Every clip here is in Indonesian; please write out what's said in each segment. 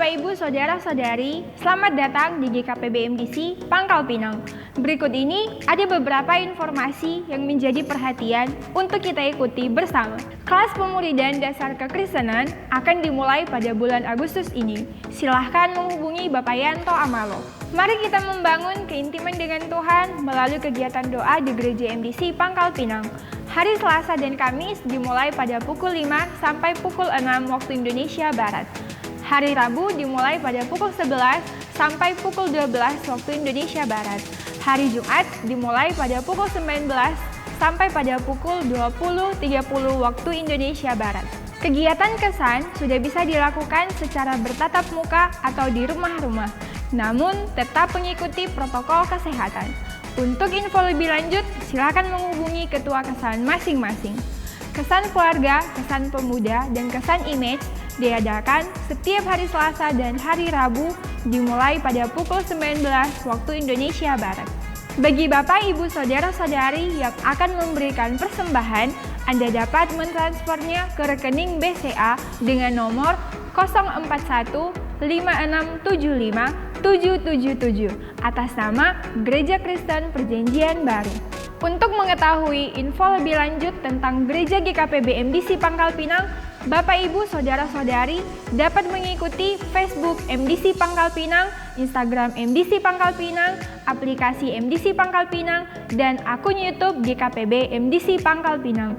Bapak Ibu Saudara-saudari, selamat datang di GKPB MDC Pangkal Pinang. Berikut ini ada beberapa informasi yang menjadi perhatian untuk kita ikuti bersama. Kelas Pemuridan Dasar Kekristenan akan dimulai pada bulan Agustus ini. Silahkan menghubungi Bapak Yanto Amalo. Mari kita membangun keintiman dengan Tuhan melalui kegiatan doa di Gereja MDC Pangkal Pinang. Hari Selasa dan Kamis dimulai pada pukul 5 sampai pukul 6 waktu Indonesia Barat. Hari Rabu dimulai pada pukul 11 sampai pukul 12 waktu Indonesia Barat. Hari Jumat dimulai pada pukul 19 sampai pada pukul 20.30 waktu Indonesia Barat. Kegiatan kesan sudah bisa dilakukan secara bertatap muka atau di rumah-rumah, namun tetap mengikuti protokol kesehatan. Untuk info lebih lanjut, silakan menghubungi ketua kesan masing-masing. Kesan keluarga, kesan pemuda, dan kesan image diadakan setiap hari Selasa dan hari Rabu dimulai pada pukul 19 waktu Indonesia Barat. Bagi Bapak, Ibu, Saudara-saudari yang akan memberikan persembahan, Anda dapat mentransfernya ke rekening BCA dengan nomor 041 5675 777 atas nama Gereja Kristen Perjanjian Baru. Untuk mengetahui info lebih lanjut tentang Gereja GKPB MDC Pangkal Pinang, Bapak, Ibu, Saudara-saudari dapat mengikuti Facebook MDC Pangkal Pinang, Instagram MDC Pangkal Pinang, aplikasi MDC Pangkal Pinang, dan akun YouTube GKPB MDC Pangkal Pinang.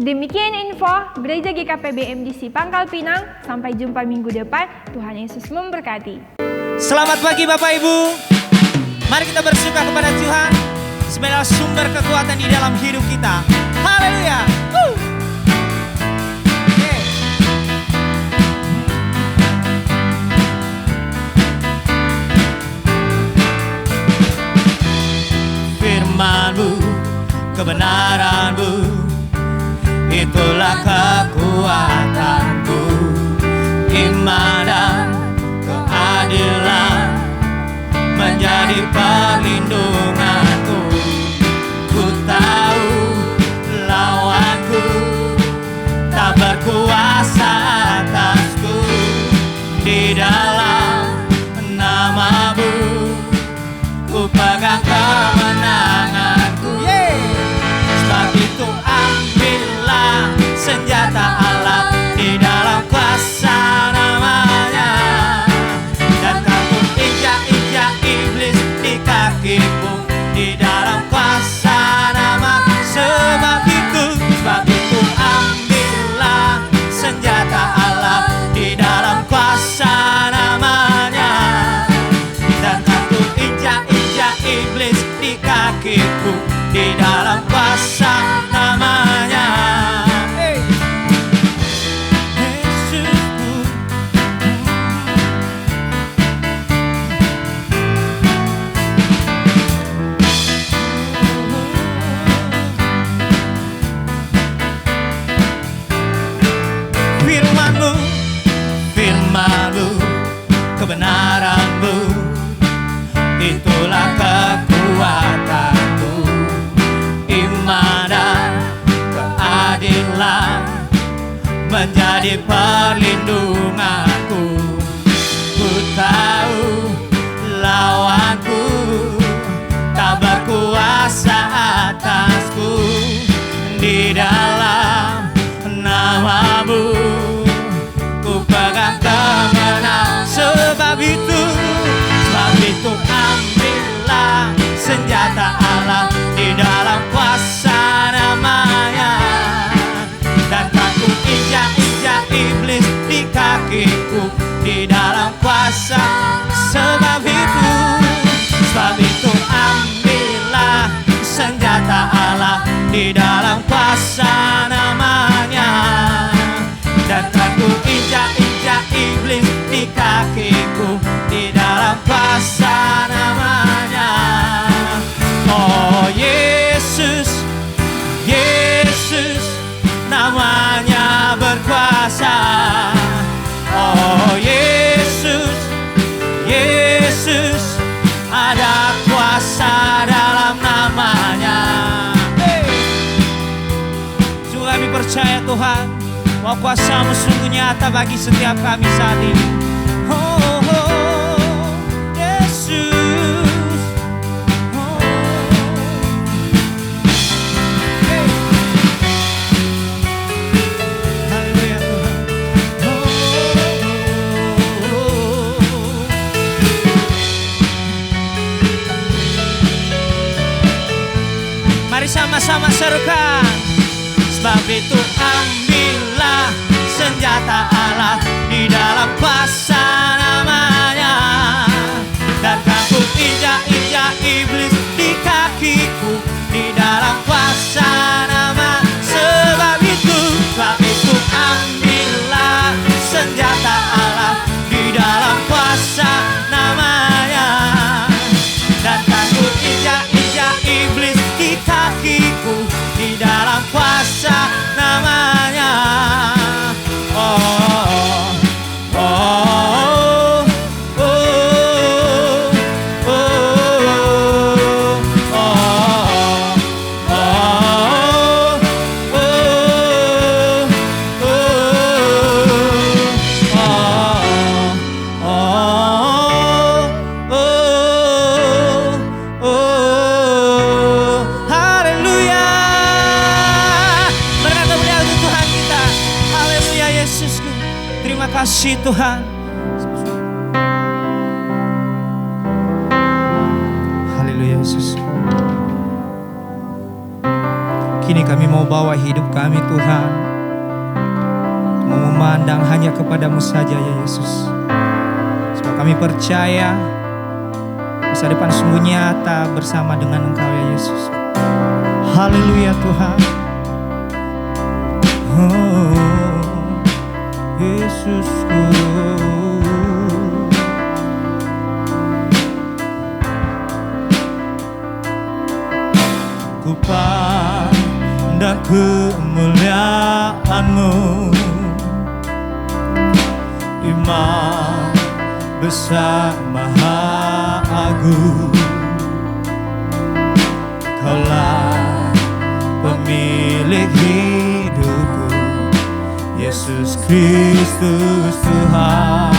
Demikian info Gereja GKPB MDC Pangkal Pinang. Sampai jumpa minggu depan. Tuhan Yesus memberkati. Selamat pagi Bapak Ibu. Mari kita bersyukur kepada Tuhan sebagai sumber kekuatan di dalam hidup kita. Haleluya. Firman-Mu, kebenaran-Mu, itulah kekuatanku. Iman dan keadilan menjadi perlindunganku. Ku tahu lawanku tak berkuasa atasku. Di dalam nama-Mu ku pegang kemenanganku. Sebab itu ambillah senjata Allah di dalam kuasa namanya, dan kamu injak-injak iblis di kakimu di dalam kuasa nama. Sebab itu ambillah senjata Allah di dalam kuasa namanya, dan kamu injak-injak iblis di kakiku di dalam kuasa namanya. Firman-Mu, kebenaran-Mu, itulah kekuatanku. Iman dan keadilan menjadi perlindunganku. Ku tahu lawanku tak berkuasa atasku. Di dalam nama-Mu ku pegang kemenangan. Sebab itu ambillah senjata Allah di dalam kuasa namanya, dan aku injak-injak iblis di kakiku di dalam kuasa. Sebab itu ambillah senjata Allah di dalam kuasa namanya, dan aku injak-injak iblis di kakiku di dalam kuasa namanya. Oh Yesus, Yesus namanya berkuasa. Oh Yesus, Yesus ada kuasa dalam namanya. Sungguh kami percaya Tuhan, bahwa kuasa-Mu sungguh nyata bagi setiap kami saat ini. Oh sama-sama serukan. Sebab itu ambillah senjata Allah di dalam kuasa namanya, dan kan ku injak-injak iblis di kakiku di dalam kuasa nama. Sebab itu ambillah senjata Allah di dalam kuasa namanya, dan kan ku injak-injak iblis di kakiku di dalam kuasa namanya. Terima kasih Tuhan. Haleluya Yesus. Kini kami mau bawa hidup kami Tuhan, mau memandang hanya kepadamu saja ya Yesus. Sebab kami percaya masa depan sungguh nyata bersama dengan Engkau ya Yesus. Haleluya Tuhan. Yesusku, ku pandang kemuliaan-Mu, Imam besar maha agung. Kaulah pemilik hidupku, Yesus Kristus Tuhan.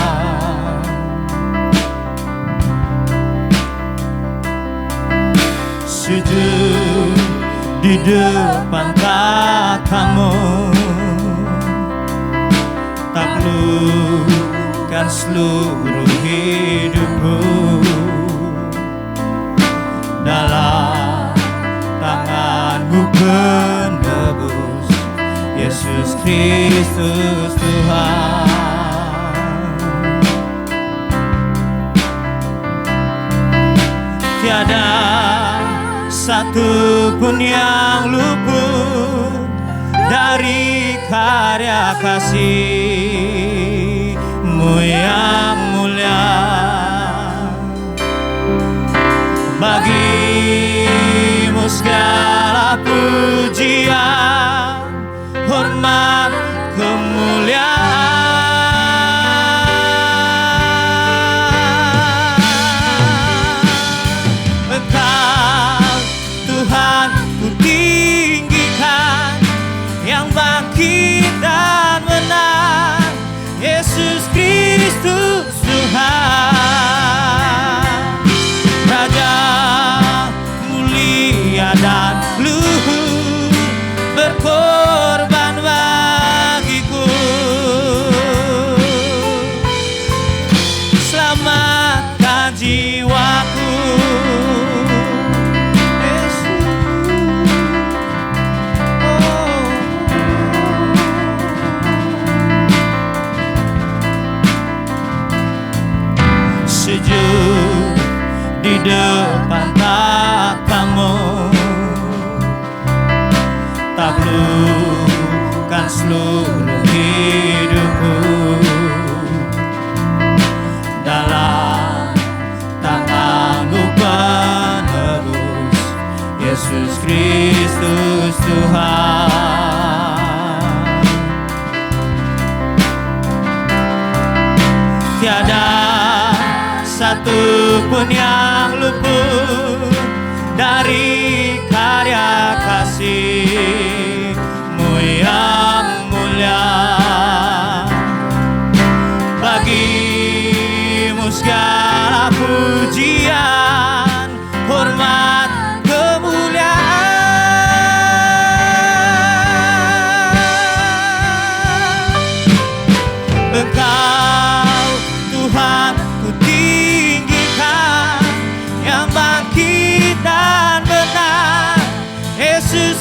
Sujud di depan tatamu, taklukkan seluruh hidupku dalam tangan-Mu penebus, Yesus Kristus Tuhan. Tiada satu pun yang luput dari karya kasih-Mu yang mulia. Bagi-Mu segala pujian, hormat, kemuliaan. Engkau Tuhan ku tinggikan, yang bangkit dan menang, Yesus Kristus Tuhan. Raja mulia dan luhur, berkorban bagiku. Selamatkan jiwaku, Yesus. Sujud di depan tatamu, taklukkan seluruh hidupku dalam tangan-Mu penebus, Yesus Kristus Tuhan. Tiada satu pun yang luput dari karya kasih-Mu yang mulia. Bagi-Mu segala pujian, hormat, kemuliaan. Engkau Tuhan ku tinggikan, yang bangkit dan menang, Yesus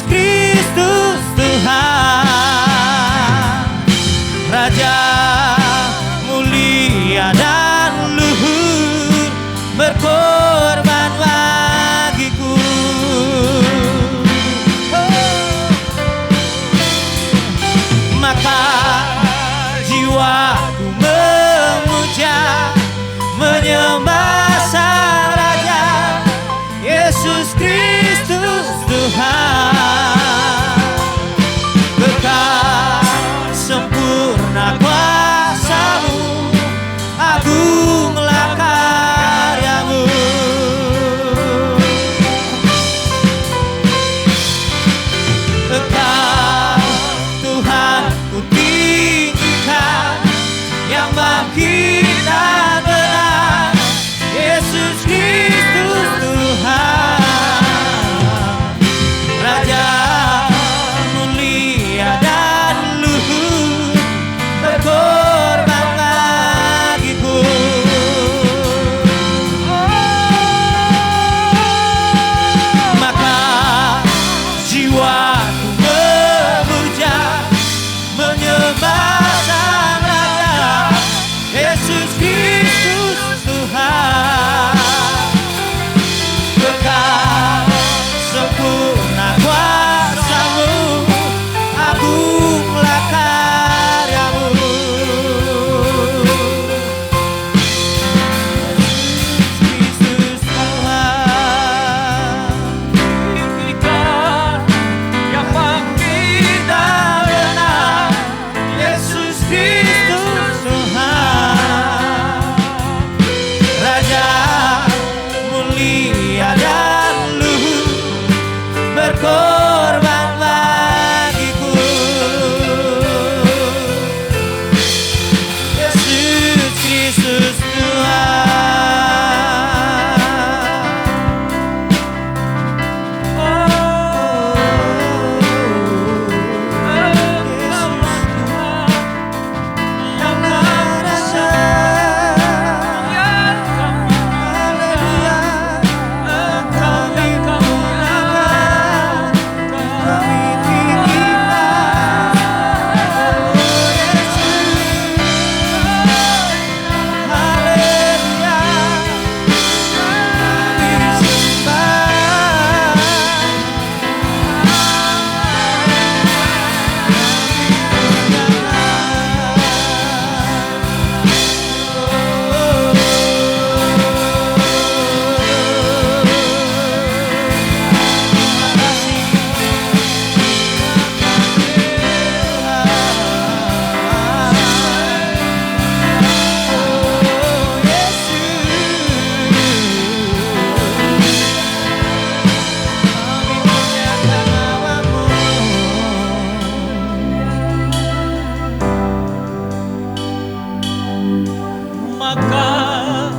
maka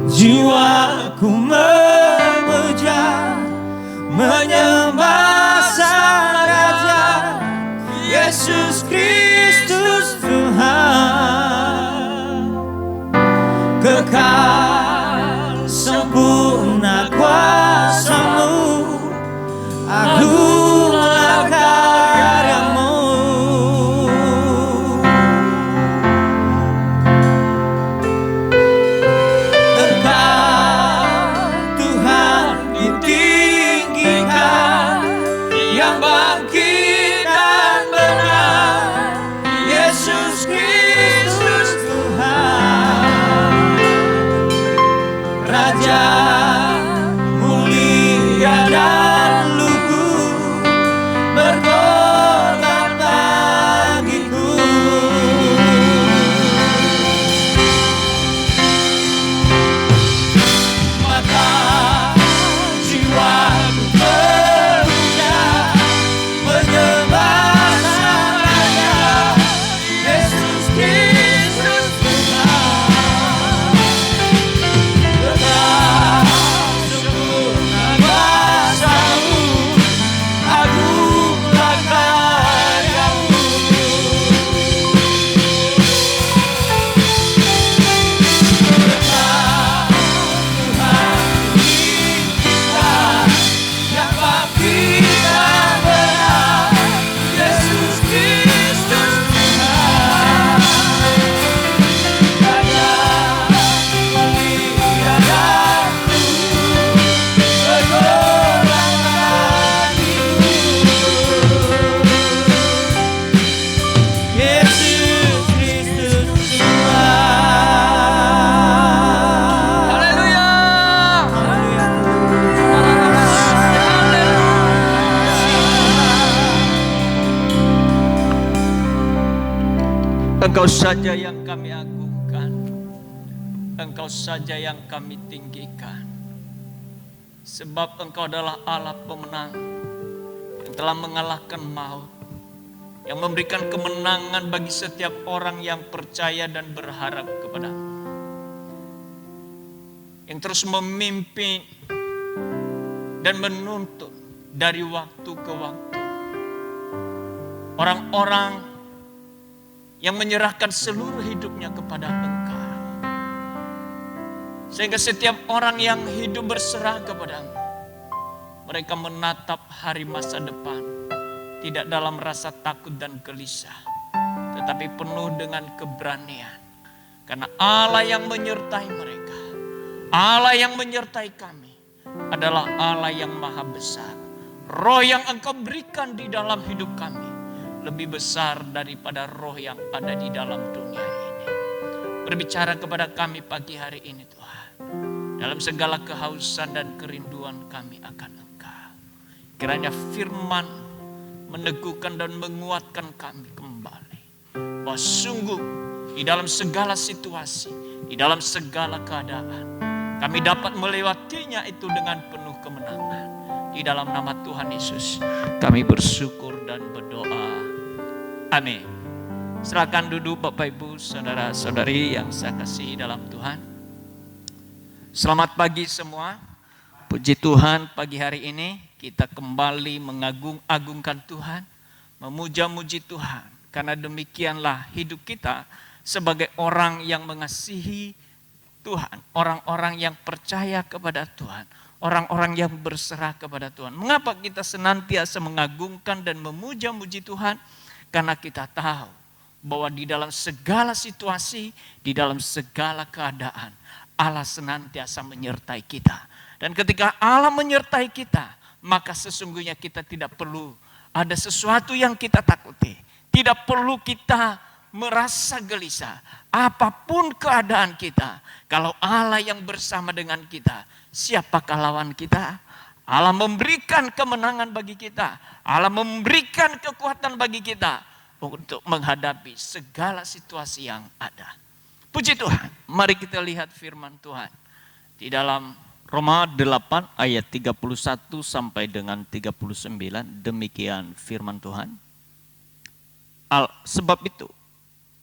jiwaku memuja, menyembah Sang Raja, Yesus Kristus Tuhan. Kekal sempurna kuasa-Mu, agunglah karya-Mu. Engkau Tuhan ditinggikan, yang bangkit dan benar, Yesus Kristus Tuhan. Raja mulia dan luhur, berkorban bagiku. Maka jiwaku memuja, menyembah Sang Raja, Yesus Kristus Tuhan. Kekal sempurna kuasa-Mu, agunglah karya-Mu. Kekal Tuhan ditinggikan, yang bangkit dan benar, Yesus Kristus Tuhan. Raja mulia dan luhur, berkorban bagiku. Yesus Kristus Tuhan. Haleluya. Engkau saja yang kami agungkan, Engkau saja yang kami tinggikan. Sebab Engkau adalah Allah pemenang, yang telah mengalahkan maut, yang memberikan kemenangan bagi setiap orang yang percaya dan berharap kepada-Mu, yang terus memimpin dan menuntun dari waktu ke waktu orang-orang yang menyerahkan seluruh hidupnya kepada Engkau. Sehingga setiap orang yang hidup berserah kepada-Mu, mereka menatap hari masa depan tidak dalam rasa takut dan gelisah, tetapi penuh dengan keberanian. Karena Allah yang menyertai mereka, Allah yang menyertai kami adalah Allah yang maha besar. Roh yang Engkau berikan di dalam hidup kami lebih besar daripada roh yang ada di dalam dunia ini. Berbicara kepada kami pagi hari ini Tuhan, dalam segala kehausan dan kerinduan kami akan Engkau. Kiranya firman meneguhkan dan menguatkan kami kembali, bahwa sungguh di dalam segala situasi, di dalam segala keadaan, kami dapat melewatinya itu dengan penuh kemenangan. Di dalam nama Tuhan Yesus kami bersyukur dan berdoa. Amin. Silakan duduk Bapak Ibu, saudara-saudari yang saya kasihi dalam Tuhan. Selamat pagi semua. Puji Tuhan, pagi hari ini kita kembali mengagung-agungkan Tuhan, memuja-muji Tuhan. Karena demikianlah hidup kita sebagai orang yang mengasihi Tuhan, orang-orang yang percaya kepada Tuhan, orang-orang yang berserah kepada Tuhan. Mengapa kita senantiasa mengagungkan dan memuja-muji Tuhan? Karena kita tahu bahwa di dalam segala situasi, di dalam segala keadaan, Allah senantiasa menyertai kita. Dan ketika Allah menyertai kita, maka sesungguhnya kita tidak perlu ada sesuatu yang kita takuti. Tidak perlu kita merasa gelisah. Apapun keadaan kita, kalau Allah yang bersama dengan kita, siapakah lawan kita? Allah memberikan kemenangan bagi kita. Allah memberikan kekuatan bagi kita untuk menghadapi segala situasi yang ada. Puji Tuhan, mari kita lihat firman Tuhan di dalam Roma 8 ayat 31 sampai dengan 39. Demikian firman Tuhan. Sebab itu,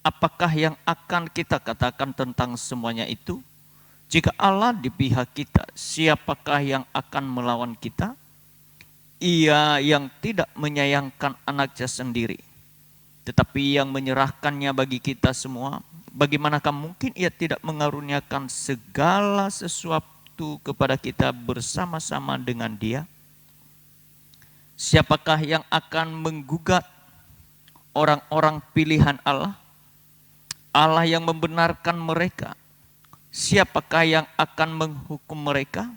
apakah yang akan kita katakan tentang semuanya itu? Jika Allah di pihak kita, siapakah yang akan melawan kita? Ia yang tidak menyayangkan anaknya sendiri, tetapi yang menyerahkannya bagi kita semua. Bagaimanakah mungkin ia tidak mengaruniakan segala sesuatu kepada kita bersama-sama dengan Dia? Siapakah yang akan menggugat orang-orang pilihan Allah? Allah yang membenarkan mereka. Siapakah yang akan menghukum mereka?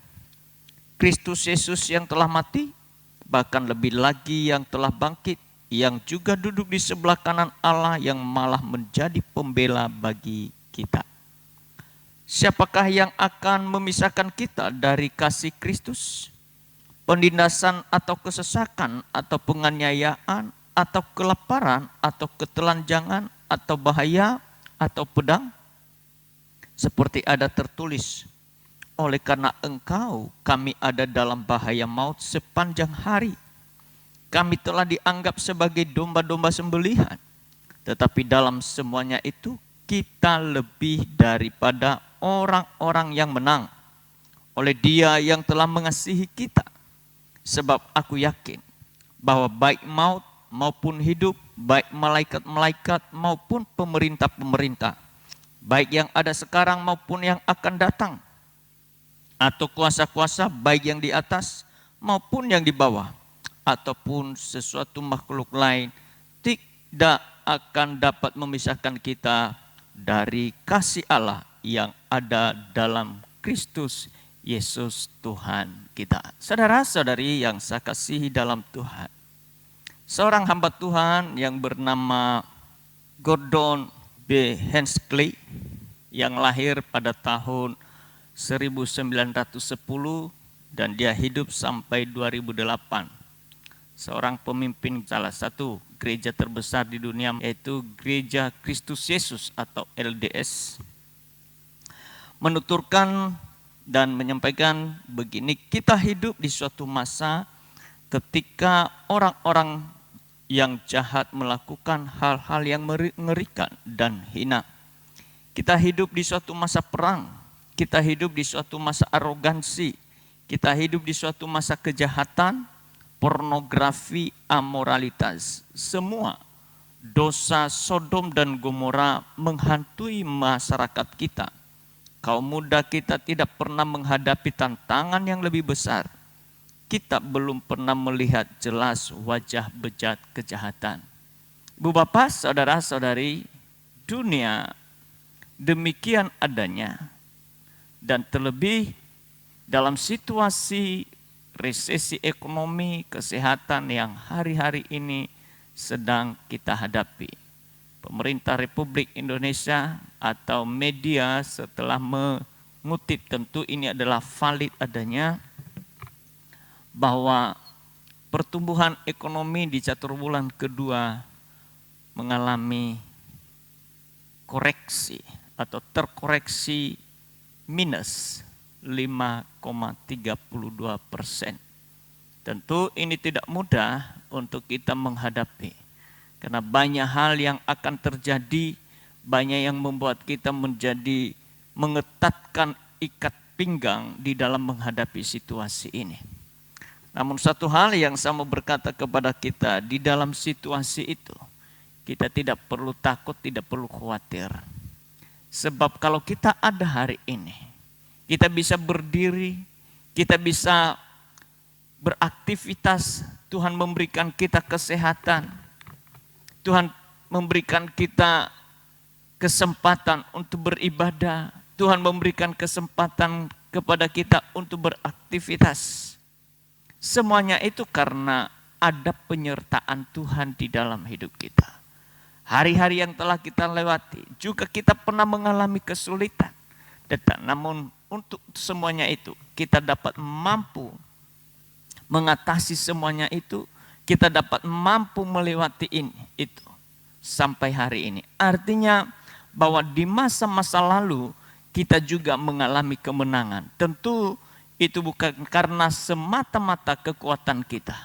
Kristus Yesus yang telah mati, bahkan lebih lagi yang telah bangkit, yang juga duduk di sebelah kanan Allah, yang malah menjadi pembela bagi kita. Siapakah yang akan memisahkan kita dari kasih Kristus? Penindasan atau kesesakan atau penganiayaan atau kelaparan atau ketelanjangan atau bahaya atau pedang? Seperti ada tertulis, oleh karena Engkau kami ada dalam bahaya maut sepanjang hari. Kami telah dianggap sebagai domba-domba sembelihan. Tetapi dalam semuanya itu kita lebih daripada orang-orang yang menang oleh Dia yang telah mengasihi kita. Sebab aku yakin bahwa baik maut maupun hidup, baik malaikat-malaikat maupun pemerintah-pemerintah, baik yang ada sekarang maupun yang akan datang, atau kuasa-kuasa baik yang di atas maupun yang di bawah, ataupun sesuatu makhluk lain, tidak akan dapat memisahkan kita dari kasih Allah yang ada dalam Kristus Yesus Tuhan kita. Saudara-saudari yang saya kasihi dalam Tuhan, seorang hamba Tuhan yang bernama Gordon B. Hensley yang lahir pada tahun 1910 dan dia hidup sampai 2008. Seorang pemimpin salah satu gereja terbesar di dunia, yaitu Gereja Kristus Yesus atau LDS, menuturkan dan menyampaikan begini: kita hidup di suatu masa ketika orang-orang yang jahat melakukan hal-hal yang mengerikan dan hina. Kita hidup di suatu masa perang, kita hidup di suatu masa arogansi, kita hidup di suatu masa kejahatan, pornografi, amoralitas. Semua dosa Sodom dan Gomora menghantui masyarakat kita. Kaum muda kita tidak pernah menghadapi tantangan yang lebih besar. Kita belum pernah melihat jelas wajah bejat kejahatan. Ibu bapak, saudara-saudari, dunia demikian adanya. Dan terlebih dalam situasi resesi ekonomi, kesehatan yang hari-hari ini sedang kita hadapi. Pemerintah Republik Indonesia atau media setelah mengutip, tentu ini adalah valid adanya, bahwa pertumbuhan ekonomi di triwulan kedua mengalami koreksi atau terkoreksi minus 5,32%. Tentu ini tidak mudah untuk kita menghadapi, karena banyak hal yang akan terjadi, banyak yang membuat kita menjadi mengetatkan ikat pinggang di dalam menghadapi situasi ini. Namun satu hal yang saya mau berkata kepada kita, di dalam situasi itu kita tidak perlu takut, tidak perlu khawatir. Sebab kalau kita ada hari ini, kita bisa berdiri, kita bisa beraktivitas, Tuhan memberikan kita kesehatan, Tuhan memberikan kita kesempatan untuk beribadah, Tuhan memberikan kesempatan kepada kita untuk beraktivitas. Semuanya itu karena ada penyertaan Tuhan di dalam hidup kita. Hari-hari yang telah kita lewati, juga kita pernah mengalami kesulitan. Namun untuk semuanya itu kita dapat mampu mengatasi semuanya itu, kita dapat mampu melewati itu sampai hari ini. Artinya bahwa di masa-masa lalu kita juga mengalami kemenangan. Tentu itu bukan karena semata-mata kekuatan kita,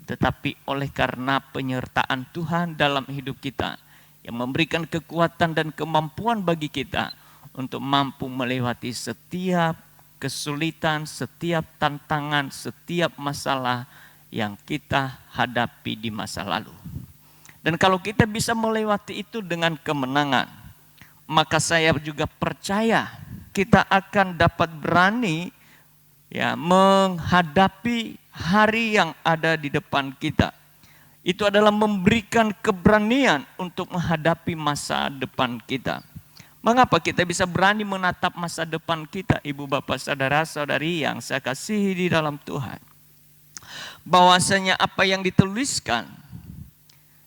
tetapi oleh karena penyertaan Tuhan dalam hidup kita, yang memberikan kekuatan dan kemampuan bagi kita untuk mampu melewati setiap kesulitan, setiap tantangan, setiap masalah yang kita hadapi di masa lalu. Dan kalau kita bisa melewati itu dengan kemenangan, maka saya juga percaya kita akan dapat berani menghadapi hari yang ada di depan kita. Itu adalah memberikan keberanian untuk menghadapi masa depan kita. Mengapa kita bisa berani menatap masa depan kita, ibu bapak saudara-saudari yang saya kasihi di dalam Tuhan? Bahwasanya apa yang dituliskan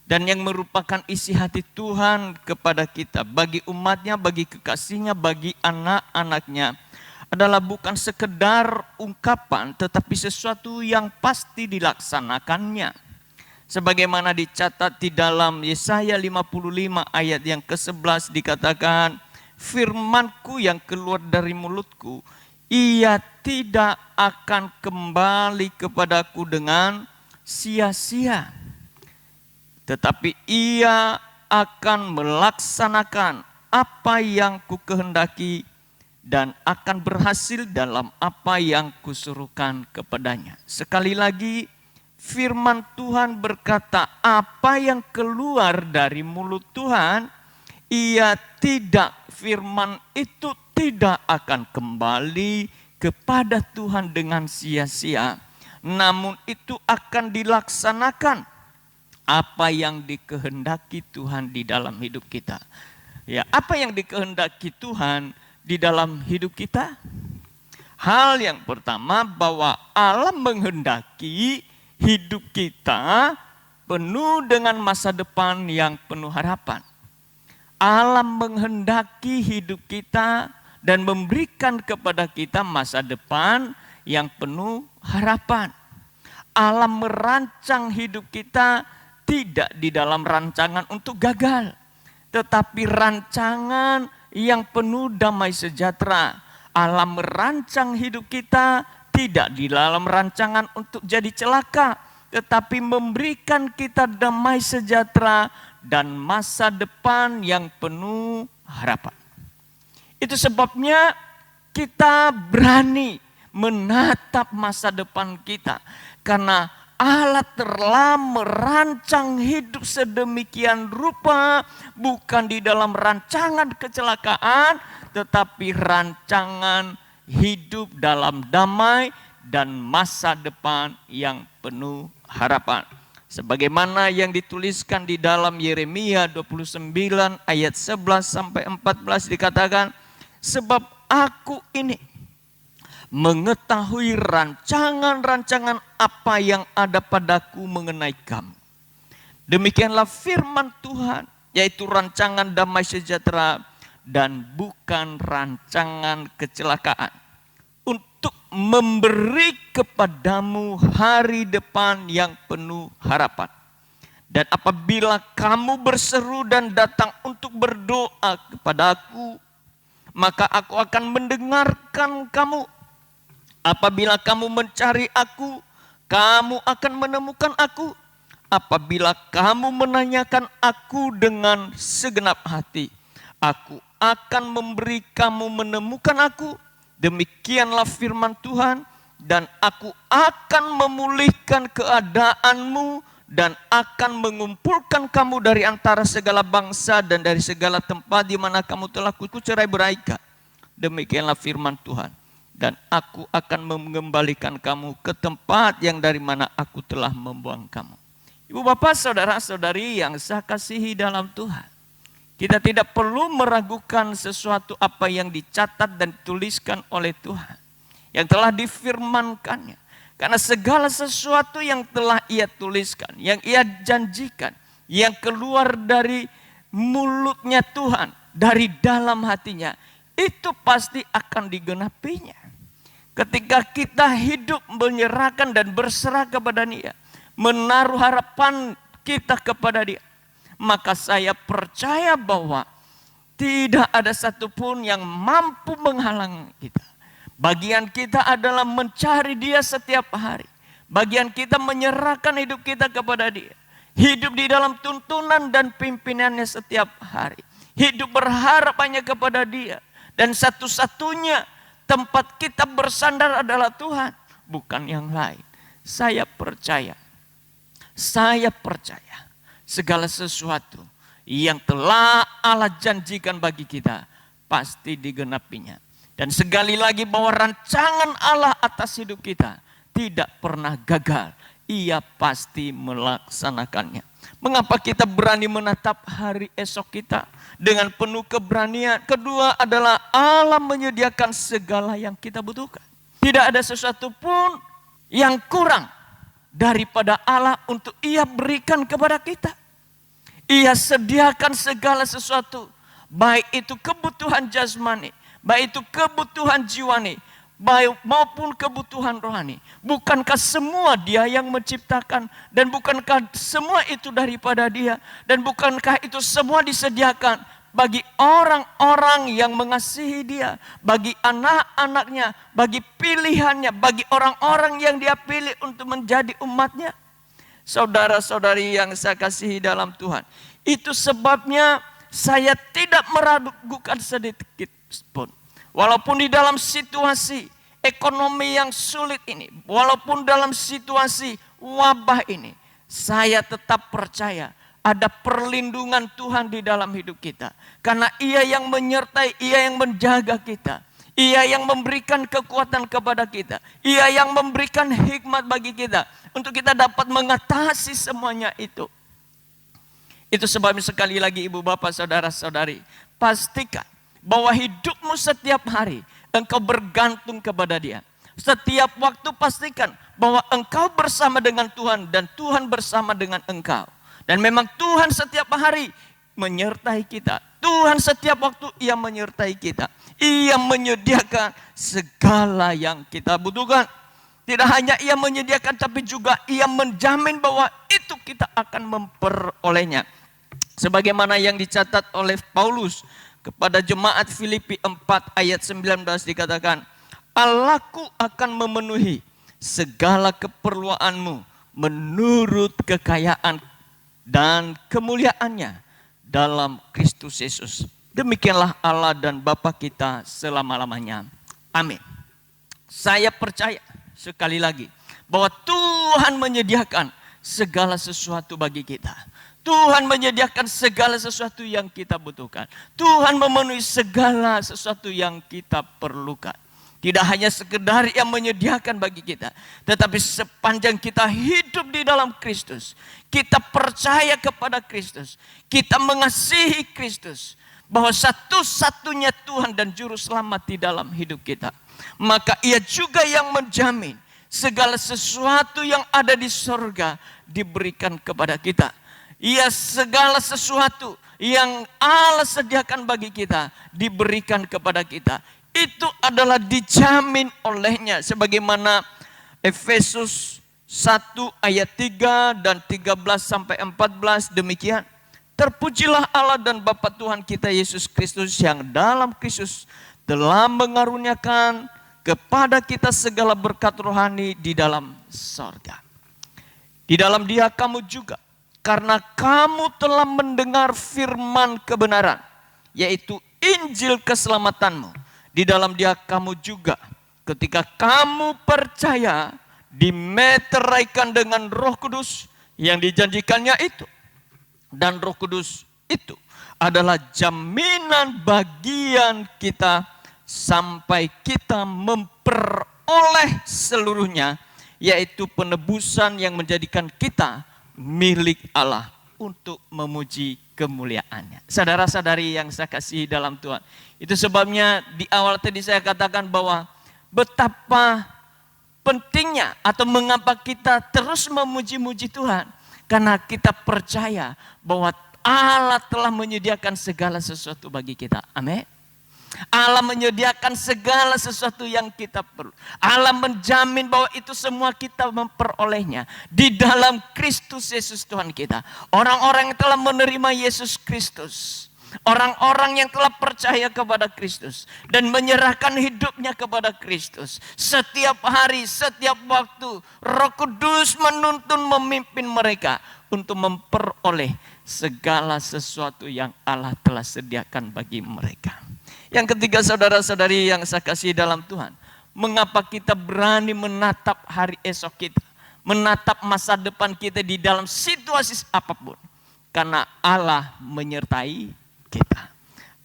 dan yang merupakan isi hati Tuhan kepada kita, bagi umatnya, bagi kekasihnya, bagi anak-anaknya, adalah bukan sekedar ungkapan, tetapi sesuatu yang pasti dilaksanakannya. Sebagaimana dicatat di dalam Yesaya 55 ayat yang ke-11 dikatakan, firmanku yang keluar dari mulutku, ia tidak akan kembali kepadaku dengan sia-sia, tetapi ia akan melaksanakan apa yang kukehendaki dan akan berhasil dalam apa yang kusuruhkan kepadanya. Sekali lagi, firman Tuhan berkata, apa yang keluar dari mulut Tuhan, firman itu tidak akan kembali kepada Tuhan dengan sia-sia. Namun itu akan dilaksanakan apa yang dikehendaki Tuhan di dalam hidup kita. Ya, apa yang dikehendaki Tuhan di dalam hidup kita? Hal yang pertama, bahwa Allah menghendaki hidup kita penuh dengan masa depan yang penuh harapan. Allah menghendaki hidup kita dan memberikan kepada kita masa depan yang penuh harapan. Allah merancang hidup kita tidak di dalam rancangan untuk gagal, tetapi rancangan yang penuh damai sejahtera. Allah merancang hidup kita tidak di dalam rancangan untuk jadi celaka, tetapi memberikan kita damai sejahtera dan masa depan yang penuh harapan. Itu sebabnya kita berani menatap masa depan kita, karena Allah telah merancang hidup sedemikian rupa, bukan di dalam rancangan kecelakaan, tetapi rancangan hidup dalam damai dan masa depan yang penuh harapan. Sebagaimana yang dituliskan di dalam Yeremia 29 ayat 11 sampai 14 dikatakan, sebab aku ini mengetahui rancangan-rancangan apa yang ada padaku mengenai kamu. Demikianlah firman Tuhan, yaitu rancangan damai sejahtera dan bukan rancangan kecelakaan, untuk memberi kepadamu hari depan yang penuh harapan. Dan apabila kamu berseru dan datang untuk berdoa kepadaku, maka aku akan mendengarkan kamu. Apabila kamu mencari aku, kamu akan menemukan aku. Apabila kamu menanyakan aku dengan segenap hati, aku akan memberi kamu menemukan aku. Demikianlah firman Tuhan, dan aku akan memulihkan keadaanmu dan akan mengumpulkan kamu dari antara segala bangsa dan dari segala tempat di mana kamu telah kucerai beraikan. Demikianlah firman Tuhan. Dan aku akan mengembalikan kamu ke tempat yang dari mana aku telah membuang kamu. Ibu bapak saudara-saudari yang saya kasihi dalam Tuhan, kita tidak perlu meragukan sesuatu apa yang dicatat dan dituliskan oleh Tuhan, yang telah difirmankannya. Karena segala sesuatu yang telah Ia tuliskan, yang Ia janjikan, yang keluar dari mulutnya Tuhan, dari dalam hatinya, itu pasti akan digenapinya. Ketika kita hidup menyerahkan dan berserah kepada Dia, menaruh harapan kita kepada Dia, maka saya percaya bahwa tidak ada satupun yang mampu menghalang kita. Bagian kita adalah mencari Dia setiap hari. Bagian kita menyerahkan hidup kita kepada Dia. Hidup di dalam tuntunan dan pimpinannya setiap hari. Hidup berharap hanya kepada Dia. Dan satu-satunya tempat kita bersandar adalah Tuhan, bukan yang lain. Saya percaya segala sesuatu yang telah Allah janjikan bagi kita pasti digenapinya. Dan sekali lagi bahwa rancangan Allah atas hidup kita tidak pernah gagal. Ia pasti melaksanakannya. Mengapa kita berani menatap hari esok kita dengan penuh keberanian? Kedua adalah Allah menyediakan segala yang kita butuhkan. Tidak ada sesuatu pun yang kurang daripada Allah untuk Ia berikan kepada kita. Ia sediakan segala sesuatu, baik itu kebutuhan jasmani, baik itu kebutuhan jiwani, baik maupun kebutuhan rohani. Bukankah semua Dia yang menciptakan, dan bukankah semua itu daripada Dia, dan bukankah itu semua disediakan bagi orang-orang yang mengasihi Dia, bagi anak-anaknya, bagi pilihannya, bagi orang-orang yang Dia pilih untuk menjadi umatnya. Saudara-saudari yang saya kasihi dalam Tuhan, itu sebabnya saya tidak meragukan sedikit pun. Walaupun di dalam situasi ekonomi yang sulit ini, walaupun dalam situasi wabah ini, saya tetap percaya ada perlindungan Tuhan di dalam hidup kita. Karena Ia yang menyertai, Ia yang menjaga kita. Ia yang memberikan kekuatan kepada kita. Ia yang memberikan hikmat bagi kita untuk kita dapat mengatasi semuanya itu. Itu sebabnya sekali lagi ibu bapak saudara-saudari, pastikan bahwa hidupmu setiap hari engkau bergantung kepada Dia. Setiap waktu pastikan bahwa engkau bersama dengan Tuhan dan Tuhan bersama dengan engkau. Dan memang Tuhan setiap hari menyertai kita. Tuhan setiap waktu Ia menyertai kita. Ia menyediakan segala yang kita butuhkan. Tidak hanya Ia menyediakan, tapi juga Ia menjamin bahwa itu kita akan memperolehnya. Sebagaimana yang dicatat oleh Paulus kepada jemaat Filipi 4 ayat 19 dikatakan, Allahku akan memenuhi segala keperluanmu menurut kekayaan dan kemuliaannya dalam Kristus Yesus. Demikianlah Allah dan Bapa kita selama-lamanya. Amin. Saya percaya sekali lagi bahwa Tuhan menyediakan segala sesuatu bagi kita. Tuhan menyediakan segala sesuatu yang kita butuhkan. Tuhan memenuhi segala sesuatu yang kita perlukan. Tidak hanya sekedar Ia menyediakan bagi kita, tetapi sepanjang kita hidup di dalam Kristus, kita percaya kepada Kristus, kita mengasihi Kristus, bahwa satu-satunya Tuhan dan Juru Selamat di dalam hidup kita. Maka Ia juga yang menjamin segala sesuatu yang ada di sorga diberikan kepada kita. Ia segala sesuatu yang Allah sediakan bagi kita diberikan kepada kita. Itu adalah dijamin olehnya. Sebagaimana Efesus 1 ayat 3 dan 13 sampai 14 demikian. Terpujilah Allah dan Bapa Tuhan kita Yesus Kristus yang dalam Kristus telah mengaruniakan kepada kita segala berkat rohani di dalam sorga. Di dalam Dia kamu juga, karena kamu telah mendengar firman kebenaran, yaitu Injil keselamatanmu. Di dalam Dia kamu juga, ketika kamu percaya, dimeteraikan dengan Roh Kudus yang dijanjikannya itu. Dan Roh Kudus itu adalah jaminan bagian kita sampai kita memperoleh seluruhnya, yaitu penebusan yang menjadikan kita milik Allah untuk memuji kemuliaannya. Saudara-saudari yang saya kasihi dalam Tuhan, itu sebabnya di awal tadi saya katakan bahwa betapa pentingnya atau mengapa kita terus memuji-muji Tuhan. Karena kita percaya bahwa Allah telah menyediakan segala sesuatu bagi kita. Amin. Allah menyediakan segala sesuatu yang kita perlu. Allah menjamin bahwa itu semua kita memperolehnya di dalam Kristus Yesus Tuhan kita. Orang-orang yang telah menerima Yesus Kristus, Orang-orang yang telah percaya kepada Kristus dan menyerahkan hidupnya kepada Kristus. Setiap hari, setiap waktu, Roh Kudus menuntun memimpin mereka untuk memperoleh segala sesuatu yang Allah telah sediakan bagi mereka. Yang ketiga, saudara-saudari yang saya kasih dalam Tuhan, mengapa kita berani menatap hari esok kita, menatap masa depan kita di dalam situasi apapun? Karena Allah menyertai kita.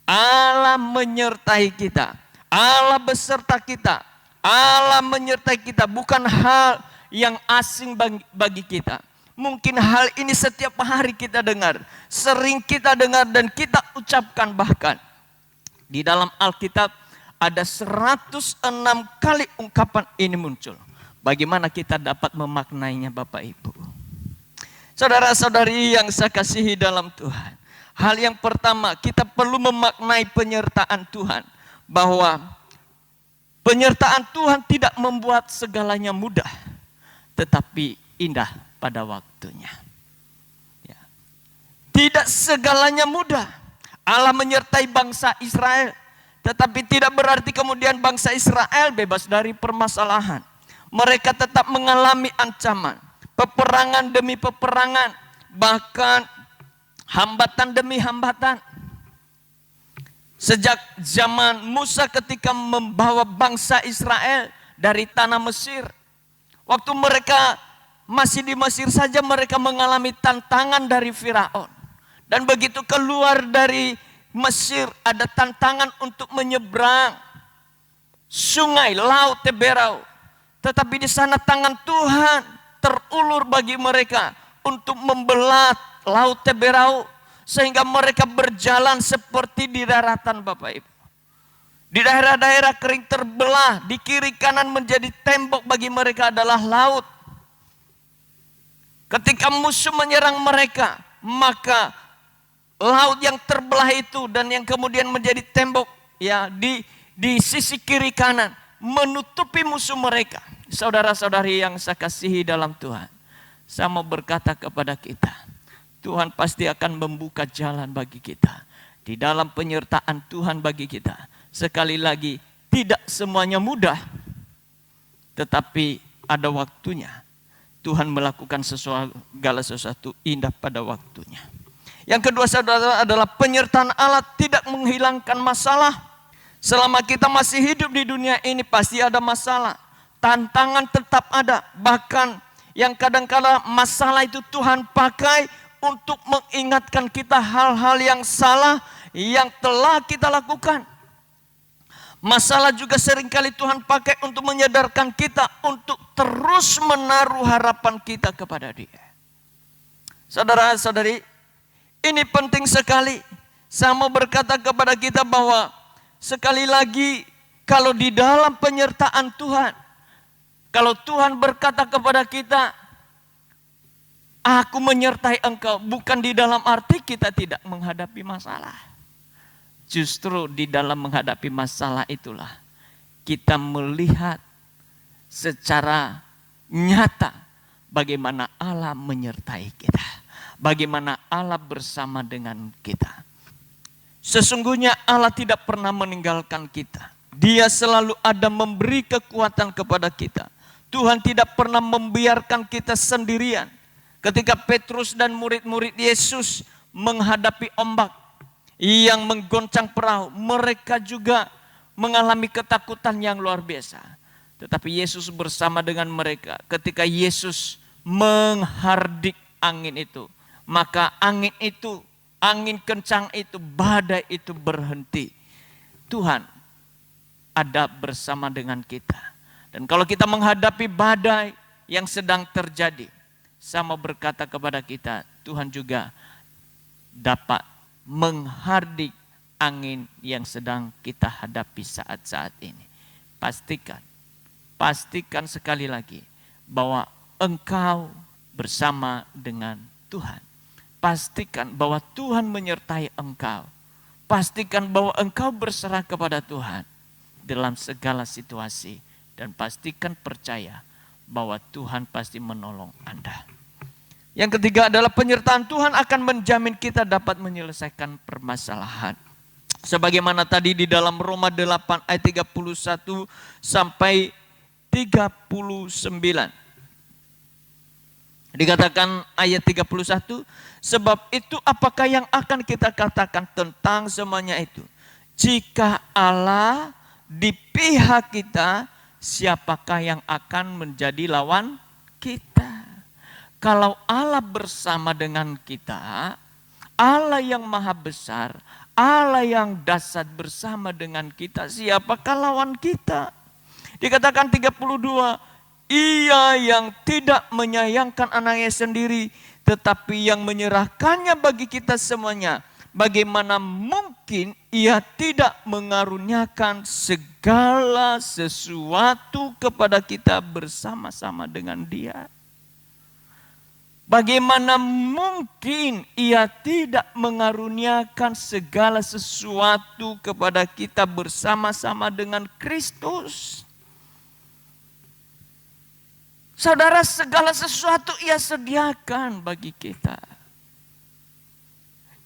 Allah menyertai kita. Allah beserta kita. Allah menyertai kita. Bukan hal yang asing bagi kita. Mungkin hal ini setiap hari kita dengar. Sering kita dengar dan kita ucapkan bahkan. Di dalam Alkitab ada 106 kali ungkapan ini muncul. Bagaimana kita dapat memaknainya Bapak Ibu? Saudara-saudari yang saya kasihi dalam Tuhan. Hal yang pertama, kita perlu memaknai penyertaan Tuhan. Bahwa penyertaan Tuhan tidak membuat segalanya mudah. Tetapi indah pada waktunya. Ya. Tidak segalanya mudah. Allah menyertai bangsa Israel. Tetapi tidak berarti kemudian bangsa Israel bebas dari permasalahan. Mereka tetap mengalami ancaman. Peperangan demi peperangan, bahkan hambatan demi hambatan. Sejak zaman Musa ketika membawa bangsa Israel dari tanah Mesir. Waktu mereka masih di Mesir saja mereka mengalami tantangan dari Firaun. Dan begitu keluar dari Mesir ada tantangan untuk menyeberang sungai Laut Teberau. Tetapi di sana tangan Tuhan terulur bagi mereka untuk membelah Laut Teberau sehingga mereka berjalan seperti di daratan Bapak Ibu. Di daerah-daerah kering terbelah, di kiri kanan menjadi tembok bagi mereka adalah laut. Ketika musuh menyerang mereka, maka laut yang terbelah itu dan yang kemudian menjadi tembok ya di sisi kiri kanan menutupi musuh mereka. Saudara-saudari yang saya kasihi dalam Tuhan, saya mau berkata kepada kita, Tuhan pasti akan membuka jalan bagi kita. Di dalam penyertaan Tuhan bagi kita. Sekali lagi, tidak semuanya mudah. Tetapi ada waktunya. Tuhan melakukan segala sesuatu indah pada waktunya. Yang kedua saudara adalah penyertaan Allah tidak menghilangkan masalah. Selama kita masih hidup di dunia ini pasti ada masalah. Tantangan tetap ada. Bahkan yang kadang-kadang masalah itu Tuhan pakai untuk mengingatkan kita hal-hal yang salah yang telah kita lakukan. Masalah juga seringkali Tuhan pakai untuk menyadarkan kita untuk terus menaruh harapan kita kepada Dia. Saudara-saudari, ini penting sekali. Saya mau berkata kepada kita bahwa sekali lagi kalau di dalam penyertaan Tuhan, kalau Tuhan berkata kepada kita, aku menyertai engkau, bukan di dalam arti kita tidak menghadapi masalah. Justru di dalam menghadapi masalah itulah kita melihat secara nyata bagaimana Allah menyertai kita. Bagaimana Allah bersama dengan kita. Sesungguhnya Allah tidak pernah meninggalkan kita. Dia selalu ada memberi kekuatan kepada kita. Tuhan tidak pernah membiarkan kita sendirian. Ketika Petrus dan murid-murid Yesus menghadapi ombak yang menggoncang perahu, mereka juga mengalami ketakutan yang luar biasa. Tetapi Yesus bersama dengan mereka. Ketika Yesus menghardik angin itu, maka angin itu, angin kencang itu, badai itu berhenti. Tuhan ada bersama dengan kita. Dan kalau kita menghadapi badai yang sedang terjadi, saya mau berkata kepada kita, Tuhan juga dapat menghardik angin yang sedang kita hadapi saat-saat ini. Pastikan sekali lagi bahwa engkau bersama dengan Tuhan. Pastikan bahwa Tuhan menyertai engkau. Pastikan bahwa engkau berserah kepada Tuhan dalam segala situasi. Dan pastikan percaya bahwa Tuhan pasti menolong Anda. Yang ketiga adalah penyertaan Tuhan akan menjamin kita dapat menyelesaikan permasalahan. Sebagaimana tadi di dalam Roma 8 ayat 31 sampai 39. Dikatakan ayat 31, sebab itu apakah yang akan kita katakan tentang semuanya itu? Jika Allah di pihak kita, siapakah yang akan menjadi lawan kita? Kalau Allah bersama dengan kita, Allah yang maha besar, Allah yang dahsyat bersama dengan kita, siapakah lawan kita? Dikatakan 32, Ia yang tidak menyayangkan anaknya sendiri, tetapi yang menyerahkannya bagi kita semuanya. Bagaimana mungkin Ia tidak mengaruniakan segala sesuatu kepada kita bersama-sama dengan Dia? Bagaimana mungkin Ia tidak mengaruniakan segala sesuatu kepada kita bersama-sama dengan Kristus? Saudara, segala sesuatu Ia sediakan bagi kita.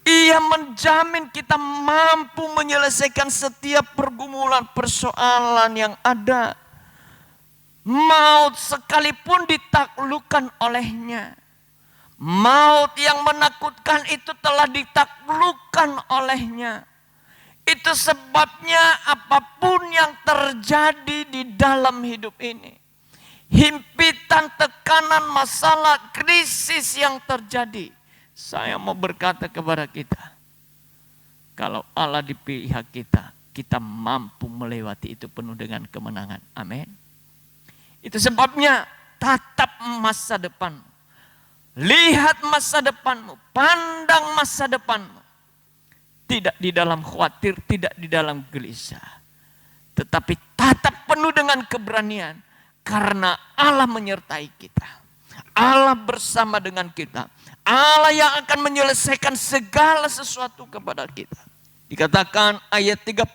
Ia menjamin kita mampu menyelesaikan setiap pergumulan persoalan yang ada. Maut sekalipun ditaklukkan olehnya. Maut yang menakutkan itu telah ditaklukkan olehnya. Itu sebabnya apapun yang terjadi di dalam hidup ini, himpitan, tekanan, masalah, krisis yang terjadi, saya mau berkata kepada kita, kalau Allah di pihak kita, kita mampu melewati itu penuh dengan kemenangan. Amin. Itu sebabnya tatap masa depan. Lihat masa depanmu, pandang masa depanmu. Tidak di dalam khawatir, tidak di dalam gelisah. Tetapi tatap penuh dengan keberanian. Karena Allah menyertai kita. Allah bersama dengan kita. Allah yang akan menyelesaikan segala sesuatu kepada kita. Dikatakan ayat 38.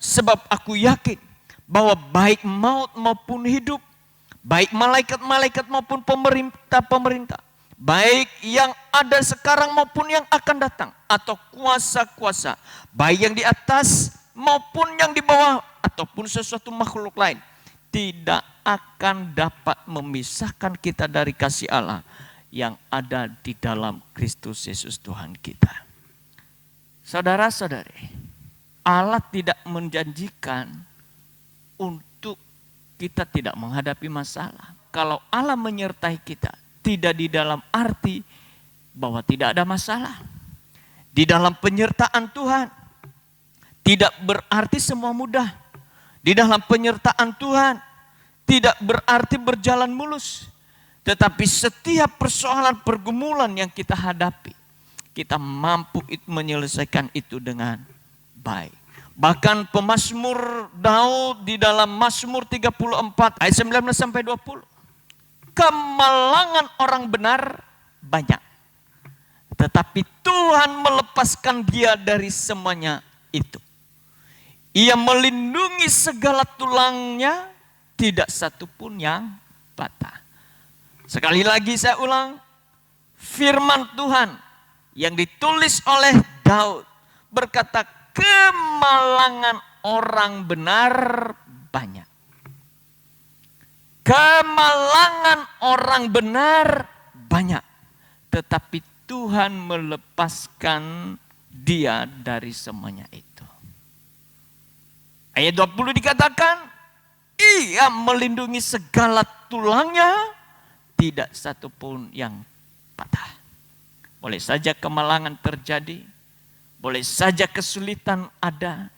Sebab aku yakin bahwa baik maut maupun hidup, baik malaikat-malaikat maupun pemerintah-pemerintah, baik yang ada sekarang maupun yang akan datang, atau kuasa-kuasa, baik yang di atas maupun yang di bawah, ataupun sesuatu makhluk lain, tidak akan dapat memisahkan kita dari kasih Allah yang ada di dalam Kristus Yesus Tuhan kita. Saudara-saudari, Allah tidak menjanjikan untuk kita tidak menghadapi masalah. Kalau Allah menyertai kita, tidak di dalam arti bahwa tidak ada masalah. Di dalam penyertaan Tuhan, tidak berarti semua mudah. Di dalam penyertaan Tuhan, tidak berarti berjalan mulus. Tetapi setiap persoalan pergumulan yang kita hadapi, kita mampu menyelesaikan itu dengan baik. Bahkan pemazmur Daud di dalam Mazmur 34 ayat 19 sampai 20. Kemalangan orang benar banyak, tetapi Tuhan melepaskan dia dari semuanya itu. Ia melindungi segala tulangnya, tidak satu pun yang patah. Sekali lagi saya ulang, firman Tuhan yang ditulis oleh Daud berkata, kemalangan orang benar banyak. Kemalangan orang benar banyak, tetapi Tuhan melepaskan dia dari semuanya itu. Ayat 20 dikatakan, Ia melindungi segala tulangnya, tidak satu pun yang patah. Boleh saja kemalangan terjadi, boleh saja kesulitan ada,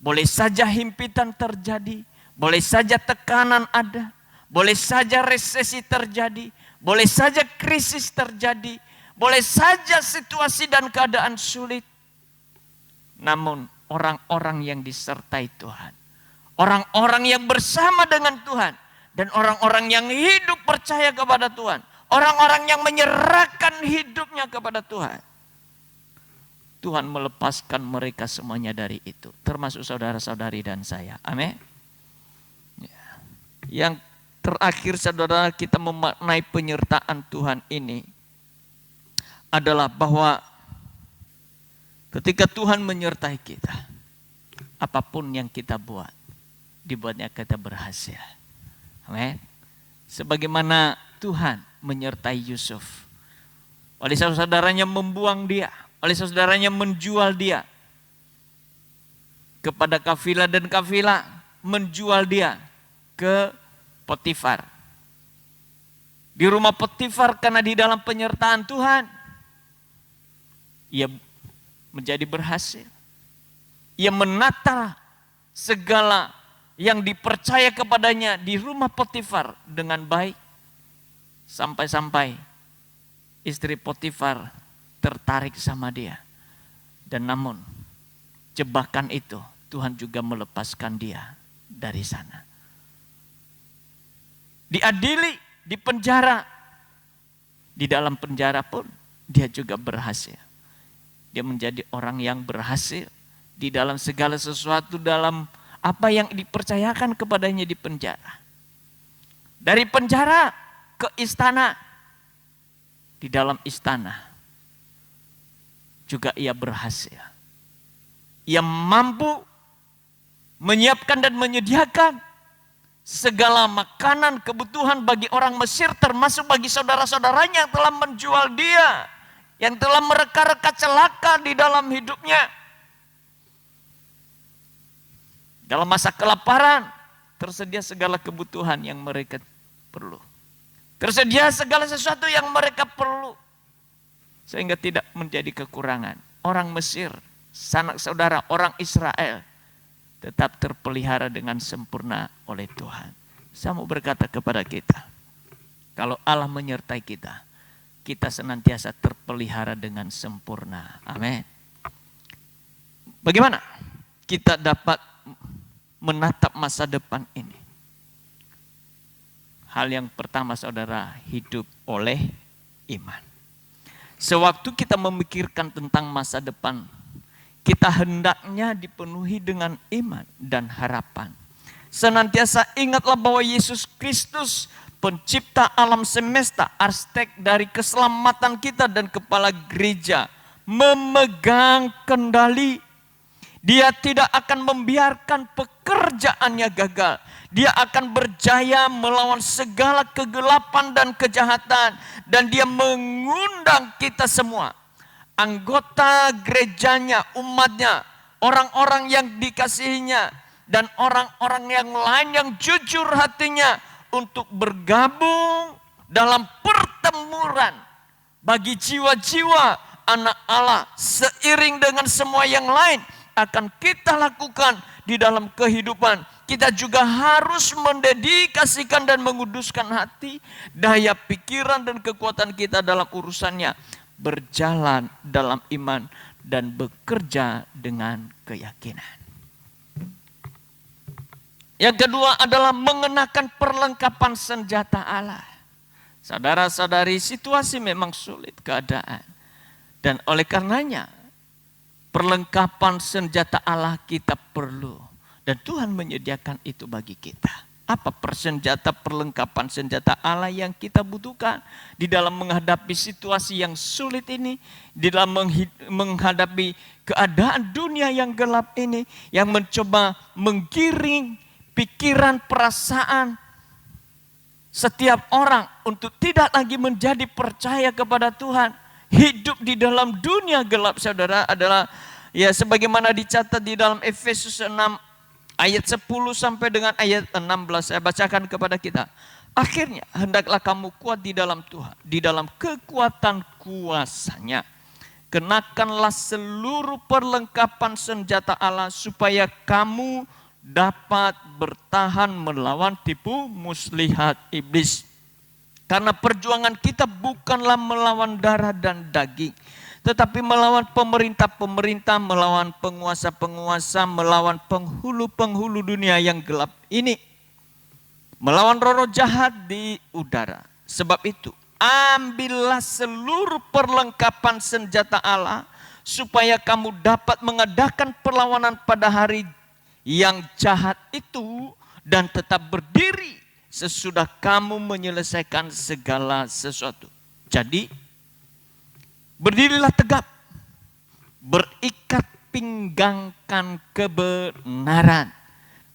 boleh saja himpitan terjadi, boleh saja tekanan ada, boleh saja resesi terjadi, boleh saja krisis terjadi, boleh saja situasi dan keadaan sulit. Namun orang-orang yang disertai Tuhan, orang-orang yang bersama dengan Tuhan, dan orang-orang yang hidup percaya kepada Tuhan, orang-orang yang menyerahkan hidupnya kepada Tuhan, Tuhan melepaskan mereka semuanya dari itu, termasuk saudara-saudari dan saya. Amin. Yang terakhir, saudara, kita memaknai penyertaan Tuhan ini adalah bahwa ketika Tuhan menyertai kita, apapun yang kita buat, dibuatnya kita berhasil. Amin. Sebagaimana Tuhan menyertai Yusuf. Oleh saudaranya membuang dia, oleh saudaranya menjual dia kepada kafilah, dan kafilah menjual dia ke Potifar. Di rumah Potifar, karena di dalam penyertaan Tuhan, ia menjadi berhasil. Ia menata segala yang dipercaya kepadanya di rumah Potifar dengan baik. Sampai-sampai istri Potifar tertarik sama dia. Dan namun jebakan itu Tuhan juga melepaskan dia dari sana. Diadili, dipenjara. Di dalam penjara pun dia juga berhasil. Dia menjadi orang yang berhasil di dalam segala sesuatu, dalam apa yang dipercayakan kepadanya di penjara. Dari penjara ke istana. Di dalam istana juga ia berhasil. Ia mampu menyiapkan dan menyediakan segala makanan kebutuhan bagi orang Mesir, termasuk bagi saudara-saudaranya yang telah menjual dia, yang telah mereka-reka celaka di dalam hidupnya. Dalam masa kelaparan, tersedia segala kebutuhan yang mereka perlu. Tersedia segala sesuatu yang mereka perlu. Sehingga tidak menjadi kekurangan. Orang Mesir, sanak saudara, orang Israel, tetap terpelihara dengan sempurna oleh Tuhan. Saya mau berkata kepada kita, kalau Allah menyertai kita, kita senantiasa terpelihara dengan sempurna. Amin. Bagaimana kita dapat menatap masa depan ini? Hal yang pertama, saudara, hidup oleh iman. Sewaktu kita memikirkan tentang masa depan, kita hendaknya dipenuhi dengan iman dan harapan. Senantiasa ingatlah bahwa Yesus Kristus, pencipta alam semesta, arsitek dari keselamatan kita dan kepala gereja, memegang kendali. Dia tidak akan membiarkan pekerjaannya gagal. Dia akan berjaya melawan segala kegelapan dan kejahatan. Dan dia mengundang kita semua, anggota gerejanya, umatnya, orang-orang yang dikasihinya, dan orang-orang yang lain yang jujur hatinya, untuk bergabung dalam pertemuran bagi jiwa-jiwa anak Allah, seiring dengan semua yang lain akan kita lakukan di dalam kehidupan. Kita juga harus mendedikasikan dan menguduskan hati, daya pikiran dan kekuatan kita dalam urusannya, berjalan dalam iman dan bekerja dengan keyakinan. Yang kedua adalah mengenakan perlengkapan senjata Allah. Saudara-saudari, situasi memang sulit keadaan. Dan oleh karenanya, perlengkapan senjata Allah kita perlu. Dan Tuhan menyediakan itu bagi kita. Apa perlengkapan senjata Allah yang kita butuhkan di dalam menghadapi situasi yang sulit ini, di dalam menghadapi keadaan dunia yang gelap ini, yang mencoba menggiring pikiran, perasaan setiap orang untuk tidak lagi menjadi percaya kepada Tuhan. Hidup di dalam dunia gelap, saudara, adalah ya sebagaimana dicatat di dalam Efesus 6 ayat 10 sampai dengan ayat 16. Saya bacakan kepada kita. Akhirnya hendaklah kamu kuat di dalam Tuhan, di dalam kekuatan kuasa-Nya. Kenakanlah seluruh perlengkapan senjata Allah supaya kamu dapat bertahan melawan tipu muslihat iblis. Karena perjuangan kita bukanlah melawan darah dan daging, tetapi melawan pemerintah-pemerintah, melawan penguasa-penguasa, melawan penghulu-penghulu dunia yang gelap ini, melawan roh-roh jahat di udara. Sebab itu, ambillah seluruh perlengkapan senjata Allah, supaya kamu dapat mengadakan perlawanan pada hari yang jahat itu, dan tetap berdiri sesudah kamu menyelesaikan segala sesuatu. Jadi, Berdirilah tegap, berikat pinggangkan kebenaran,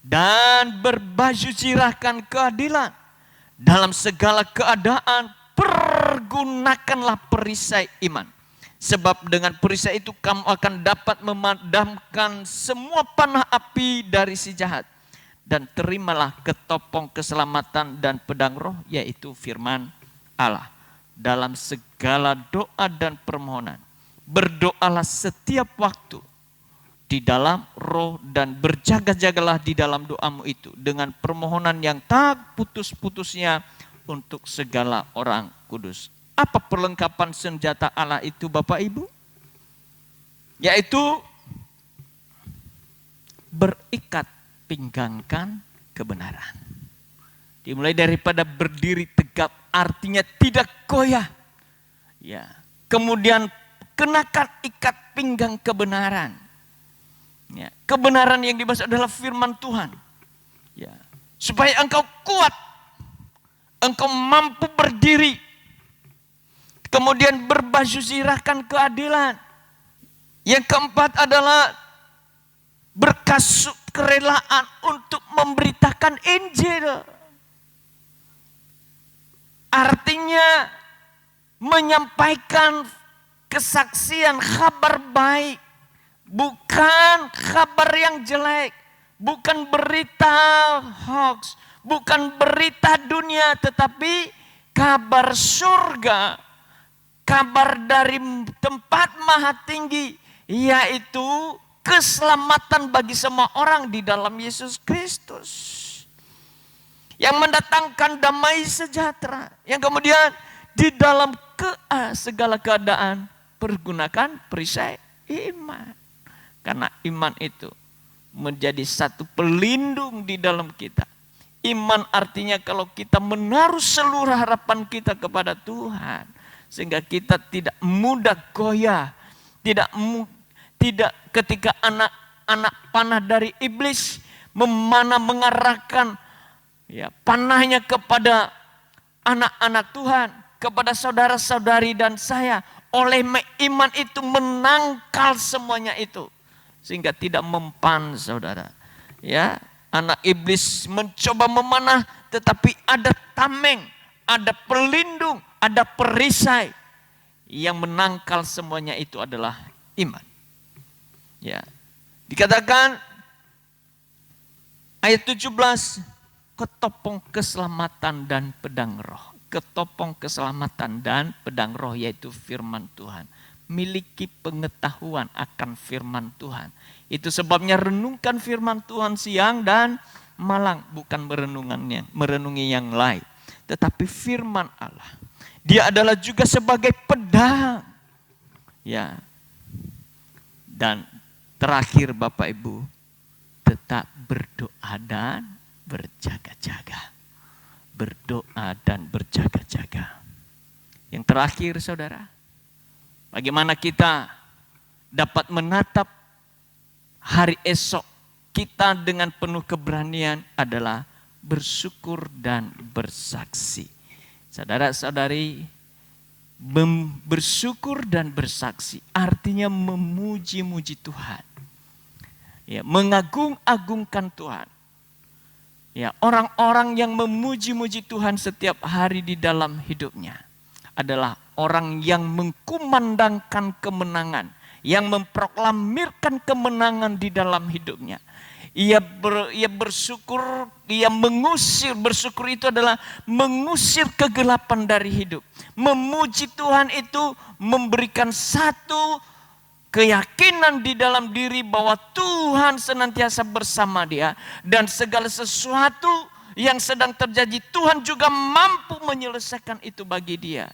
dan berbaju zirahkan keadilan. Dalam segala keadaan pergunakanlah perisai iman. Sebab dengan perisai itu kamu akan dapat memadamkan semua panah api dari si jahat. Dan terimalah ketopong keselamatan dan pedang roh, yaitu firman Allah. Dalam segala doa dan permohonan, berdoalah setiap waktu di dalam roh, dan berjaga-jagalah di dalam doamu itu dengan permohonan yang tak putus-putusnya untuk segala orang kudus. Apa perlengkapan senjata Allah itu, Bapak Ibu? Yaitu berikat pinggangkan kebenaran. Dimulai daripada berdiri tegap, artinya tidak goyah. Ya. Kemudian kenakan ikat pinggang kebenaran. Ya. Kebenaran yang dimaksud adalah firman Tuhan. Ya. Supaya engkau kuat, engkau mampu berdiri. Kemudian berbaju zirahkan keadilan. Yang keempat adalah berkasut kerelaan untuk memberitakan Injil. Artinya menyampaikan kesaksian kabar baik, bukan kabar yang jelek, bukan berita hoax, bukan berita dunia, tetapi kabar surga, kabar dari tempat maha tinggi, yaitu keselamatan bagi semua orang di dalam Yesus Kristus. Yang mendatangkan damai sejahtera. Yang kemudian di dalam segala keadaan pergunakan perisai iman. Karena iman itu menjadi satu pelindung di dalam kita. Iman artinya kalau kita menaruh seluruh harapan kita kepada Tuhan. Sehingga kita tidak mudah goyah. Tidak ketika anak panah dari iblis mengarahkan panahnya kepada anak-anak Tuhan, kepada saudara-saudari dan saya. Oleh iman itu menangkal semuanya itu, sehingga tidak mempan, saudara. Ya, anak iblis mencoba memanah, tetapi ada tameng, ada pelindung, ada perisai. Yang menangkal semuanya itu adalah iman. Ya, dikatakan ayat 17. Ketopong keselamatan dan pedang roh. Ketopong keselamatan dan pedang roh, yaitu firman Tuhan. Miliki pengetahuan akan firman Tuhan. Itu sebabnya renungkan firman Tuhan siang dan malam. Bukan merenungi yang lain. Tetapi firman Allah. Dia adalah juga sebagai pedang. Ya. Dan terakhir Bapak Ibu, tetap berdoa dan berjaga-jaga. Berdoa dan berjaga-jaga. Yang terakhir, saudara, bagaimana kita dapat menatap hari esok kita dengan penuh keberanian adalah bersyukur dan bersaksi. Saudara-saudari, bersyukur dan bersaksi artinya memuji-muji Tuhan. Ya, mengagung-agungkan Tuhan. Ya, orang-orang yang memuji-muji Tuhan setiap hari di dalam hidupnya adalah orang yang mengkumandangkan kemenangan, yang memproklamirkan kemenangan di dalam hidupnya. Ia bersyukur, ia mengusir, bersyukur itu adalah mengusir kegelapan dari hidup. Memuji Tuhan itu memberikan satu keyakinan di dalam diri bahwa Tuhan senantiasa bersama dia. Dan segala sesuatu yang sedang terjadi, Tuhan juga mampu menyelesaikan itu bagi dia.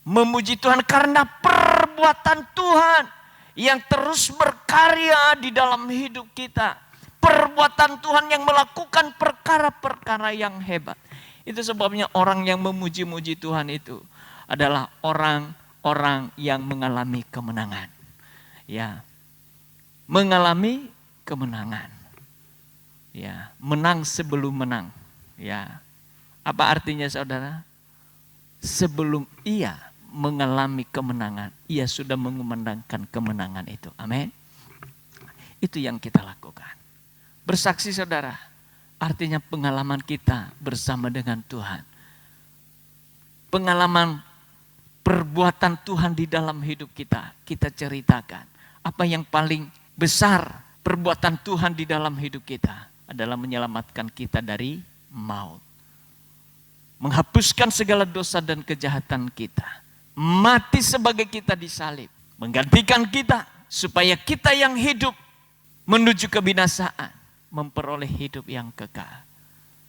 Memuji Tuhan karena perbuatan Tuhan yang terus berkarya di dalam hidup kita. Perbuatan Tuhan yang melakukan perkara-perkara yang hebat. Itu sebabnya orang yang memuji-muji Tuhan itu adalah orang yang mengalami kemenangan. Ya. Mengalami kemenangan. Ya, menang sebelum menang. Ya. Apa artinya, saudara? Sebelum ia mengalami kemenangan. Ia sudah mengumandangkan kemenangan itu. Amin. Itu yang kita lakukan. Bersaksi saudara, artinya pengalaman kita bersama dengan Tuhan. Pengalaman perbuatan Tuhan di dalam hidup kita, kita ceritakan. Apa yang paling besar perbuatan Tuhan di dalam hidup kita adalah menyelamatkan kita dari maut. Menghapuskan segala dosa dan kejahatan kita. Mati sebagai kita disalib. Menggantikan kita supaya kita yang hidup menuju kebinasaan memperoleh hidup yang kekal.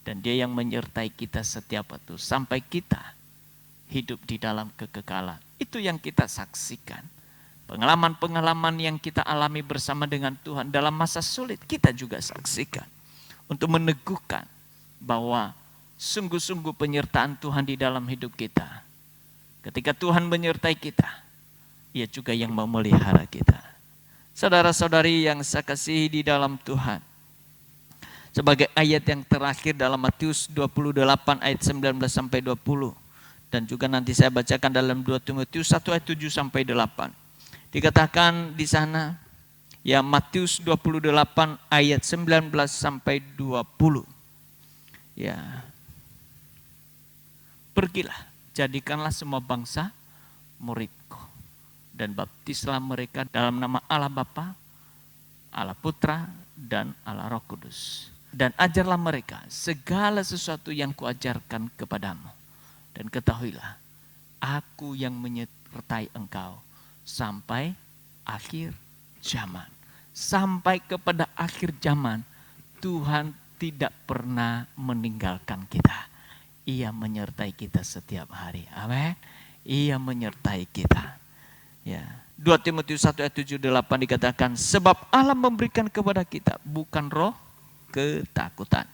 Dan dia yang menyertai kita setiap waktu sampai kita hidup di dalam kekekalan. Itu yang kita saksikan. Pengalaman-pengalaman yang kita alami bersama dengan Tuhan dalam masa sulit kita juga saksikan. Untuk meneguhkan bahwa sungguh-sungguh penyertaan Tuhan di dalam hidup kita. Ketika Tuhan menyertai kita, Ia juga yang memelihara kita. Saudara-saudari yang saya kasihi di dalam Tuhan. Sebagai ayat yang terakhir dalam Matius 28 ayat 19 sampai 20. Dan juga nanti saya bacakan dalam 2 Timotius 1 ayat 7 sampai 8. Dikatakan di sana, ya Matius 28 ayat 19 sampai 20. Ya. Pergilah, jadikanlah semua bangsa muridku. Dan baptislah mereka dalam nama Allah Bapa, Allah Putra, dan Allah Roh Kudus. Dan ajarlah mereka segala sesuatu yang kuajarkan kepadamu. Dan ketahuilah, aku yang menyertai engkau sampai akhir zaman. Sampai kepada akhir zaman, Tuhan tidak pernah meninggalkan kita. Ia menyertai kita setiap hari. Amin. Ia menyertai kita. Ya. 2 Timotius 1 ayat 7-8 dikatakan, sebab Allah memberikan kepada kita bukan roh ketakutan,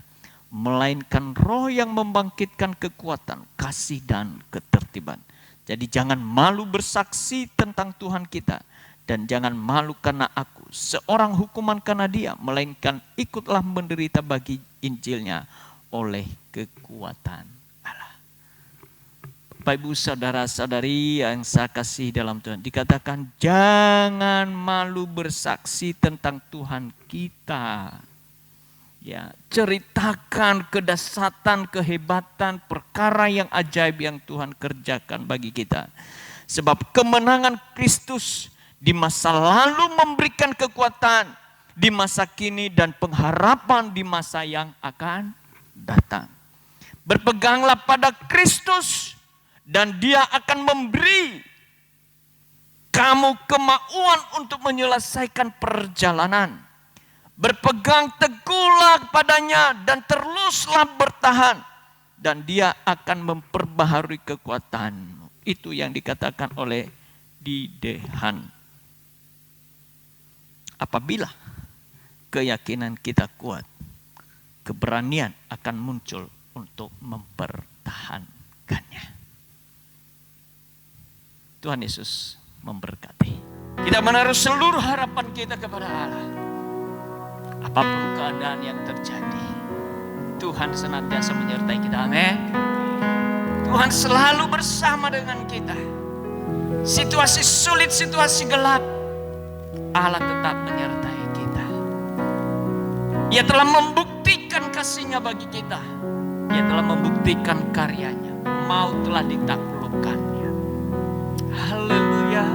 melainkan roh yang membangkitkan kekuatan, kasih dan ketertiban. Jadi jangan malu bersaksi tentang Tuhan kita. Dan jangan malu karena aku seorang hukuman karena dia, melainkan ikutlah menderita bagi Injilnya oleh kekuatan Allah. Bapak Ibu saudara-saudari yang saya kasih dalam Tuhan, dikatakan jangan malu bersaksi tentang Tuhan kita. Ya, ceritakan kedahsyatan, kehebatan, perkara yang ajaib yang Tuhan kerjakan bagi kita. Sebab kemenangan Kristus di masa lalu memberikan kekuatan di masa kini dan pengharapan di masa yang akan datang. Berpeganglah pada Kristus dan Dia akan memberi kamu kemauan untuk menyelesaikan perjalanan. Berpegang teguhlah padanya dan teruslah bertahan. Dan Dia akan memperbaharui kekuatanmu. Itu yang dikatakan oleh Didehan. Apabila keyakinan kita kuat, keberanian akan muncul untuk mempertahankannya. Tuhan Yesus memberkati. Kita menaruh seluruh harapan kita kepada Allah. Apapun keadaan yang terjadi, Tuhan senantiasa menyertai kita. Amin. Tuhan selalu bersama dengan kita. Situasi sulit, situasi gelap, Allah tetap menyertai kita. Ia telah membuktikan kasih-Nya bagi kita. Ia telah membuktikan karyanya. Maut telah ditaklukkannya. Haleluya.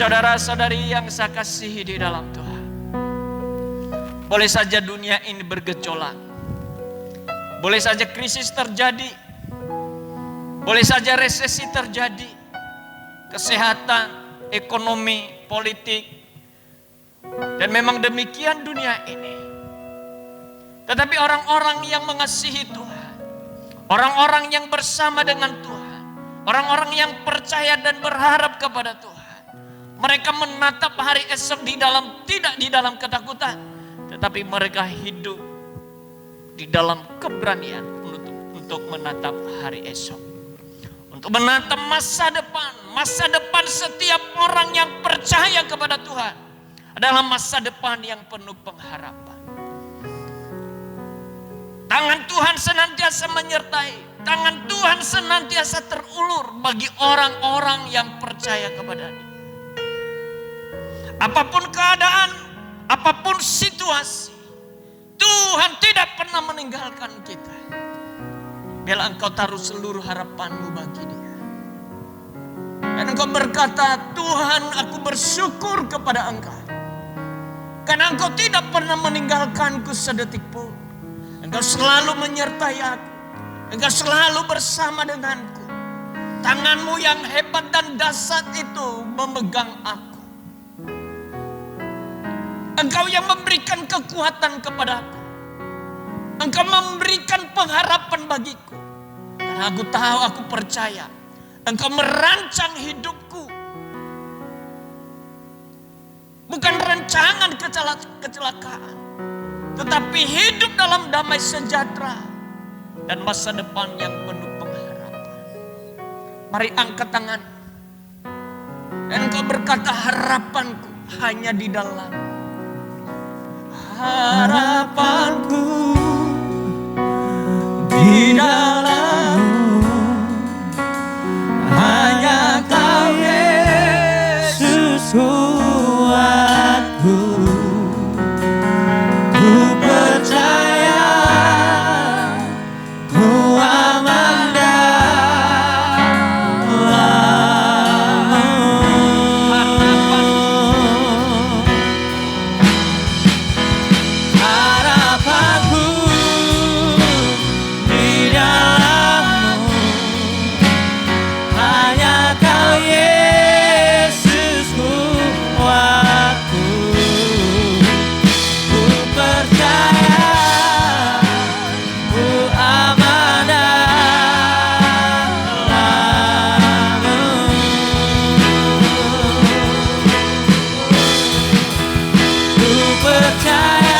Saudara-saudari yang saya kasihi di dalam Tuhan, boleh saja dunia ini bergejolak, boleh saja krisis terjadi, boleh saja resesi terjadi, kesehatan, ekonomi, politik, dan memang demikian dunia ini. Tetapi orang-orang yang mengasihi Tuhan, orang-orang yang bersama dengan Tuhan, orang-orang yang percaya dan berharap kepada Tuhan, mereka menatap hari esok tidak di dalam ketakutan, tetapi mereka hidup di dalam keberanian untuk menatap hari esok, untuk menatap masa depan. Masa depan setiap orang yang percaya kepada Tuhan adalah masa depan yang penuh pengharapan. Tangan Tuhan senantiasa menyertai, tangan Tuhan senantiasa terulur bagi orang-orang yang percaya kepada-Nya. Apapun keadaan, apapun situasi, Tuhan tidak pernah meninggalkan kita. Bila engkau taruh seluruh harapanmu bagi Dia. Dan engkau berkata, Tuhan, aku bersyukur kepada Engkau. Karena Engkau tidak pernah meninggalkanku sedetik pun. Engkau selalu menyertai aku. Engkau selalu bersama denganku. Tanganmu yang hebat dan dahsyat itu memegang aku. Engkau yang memberikan kekuatan kepadaku. Engkau memberikan pengharapan bagiku. Karena aku tahu, aku percaya. Engkau merancang hidupku. Bukan rancangan kecelakaan. Tetapi hidup dalam damai sejahtera. Dan masa depan yang penuh pengharapan. Mari angkat tangan. Dan engkau berkata, harapanku hanya di dalam. Harapanku di dalam-Mu, hanya Kau Yesus kuatku. Ku percaya, ku aman dalam-Mu. Harapanku di dalam-Mu, hanya Kau Yesus kuatku. Ku percaya, ku aman dalam-Mu. Ku percaya,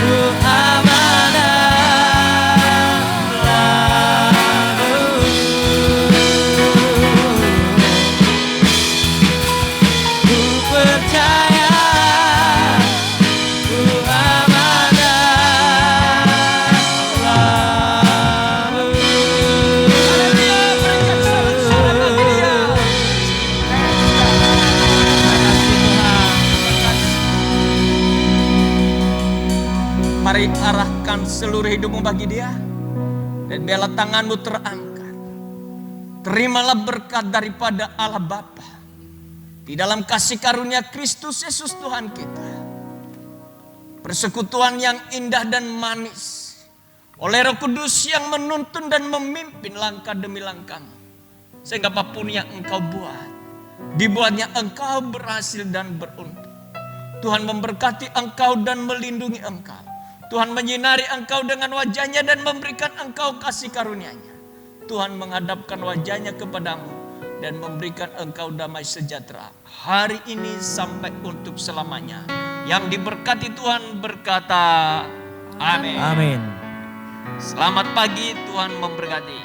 ku aman dalam-Mu. Ku percaya, ku aman dalam-Mu. Mari arahkan seluruh hidupmu bagi Dia. Dan biarlah tanganmu terangkat. Terimalah berkat daripada Allah Bapa. Di dalam kasih karunia Kristus Yesus Tuhan kita. Persekutuan yang indah dan manis. Oleh Roh Kudus yang menuntun dan memimpin langkah demi langkahmu. Sehingga apapun yang engkau buat, dibuatnya engkau berhasil dan beruntung. Tuhan memberkati engkau dan melindungi engkau. Tuhan menyinari engkau dengan wajahnya dan memberikan engkau kasih karunia-Nya. Tuhan menghadapkan wajahnya kepadamu dan memberikan engkau damai sejahtera hari ini sampai untuk selamanya. Yang diberkati Tuhan berkata, amin. Amin. Selamat pagi, Tuhan memberkati.